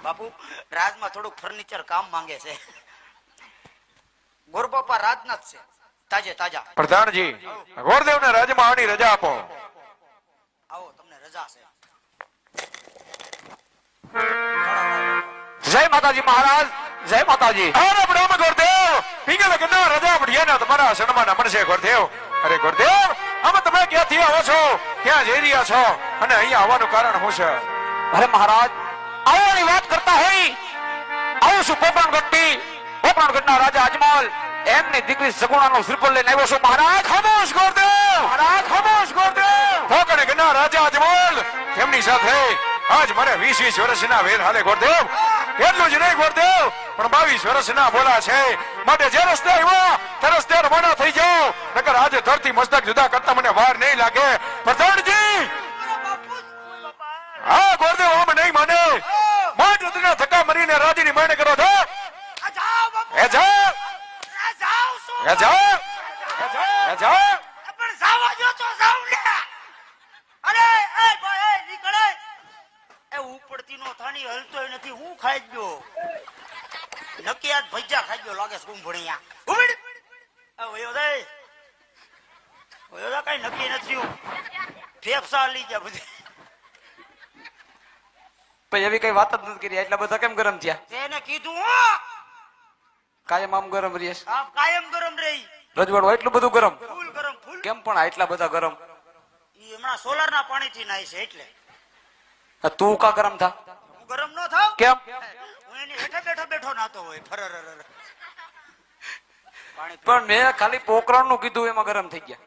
બાપુ રાજમાં થોડુંક ફર્નિચર કામ માંગે છે. ગોરબાપા રાજના જ છે, તાજે તાજા. પ્રધાનજી ગોરદેવને રાજમાં આવવાની રજા આપો. આવો, તમને રજા છે. જય માતાજી મહારાજ, જય માતાજી. અરે પ્રણામ ગોરદેવ. પીગલ કના રજા પડિયાના તમારા સન્માન મળશે ગોરદેવ. અરે ગોરદેવ, આમાં તમે ક્યાંથી આવો છો, ક્યાં જઈ રહ્યા છો, અને અહીંયા આવવાનું કારણ શું છે? અરે મહારાજ, આવવાની વાત કરતા હોય આવું છું પોપણગઢથી. પોપણગઢના રાજા અજમલ એમની દીકરી સગુણાનો શ્રીફળ લઈને આવ્યો છું મહારાજ. ખામોશ ગોરદેવ, મહારાજ ખામોશ ગોરદેવ. પોકણગઢના રાજા અજમલ એમની સાથે આજ મારે 20 વર્ષના વેર હાલે ગોરદેવ. એટલું જ નહીં ગોરદેવ, પણ 22 વર્ષના બોલા છે. માટે જે રસ્તે આવ્યો તે રસ્તે રવાના થઈ જાઓ, નકર આજે ધરતી મસ્તક જુદા કરતા મને વાર નહીં લાગે. પ્રધાનજી હા ગોરદેવ, આમ નહીં માને. મોટ રુદ્રના ધક્કા મરીને રાજીની માને કરો છો. એ જાઓ, એ જાઓ, એ જાઓ. પણ જાવા જો તો જાવ લે. અરે એ ભાઈ એ નીકળે. એ ઉપડતી નો થાની હલતોય નથી. હું ખાઈ ગયો નકી આજ ભજીયા ખાઈ ગયો લાગે છે. ભણિયા ઉડ એ વયો દે, વયો દે. કઈ નક્કી નથી. ફેફસા લઈ ગયા બધી. ભાઈ એવી કઈ વાત જ નથી કરી. એટલા બધા કેમ ગરમ થયા? તેને કીધું કાયમ આમ ગરમ રહીશ. આપ કાયમ ગરમ રહી. રજવાડું એટલું બધું ગરમ ફૂલ ગરમ ફૂલ. કેમ પણ આટલા બધા ગરમ? ઈ હમણાં સોલાર ના પાણી થી નાય છે એટલે. તું કા ગરમ થા? હું ગરમ નો થાવ. કેમ? હું એની હેઠે બેઠો બેઠો નાતો હોય. ફરર પણ મેં ખાલી પોકરણ નું કીધું એમાં ગરમ થઈ ગયા.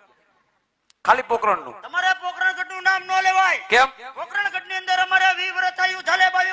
ખાલી પોકરણ નું. તમારે પોકરણગઢ નું નામ ન લેવાય. કેમ? પોકરણગઢ ની અંદર અમારે 20 વર્ષ થયું. ઝાલે 22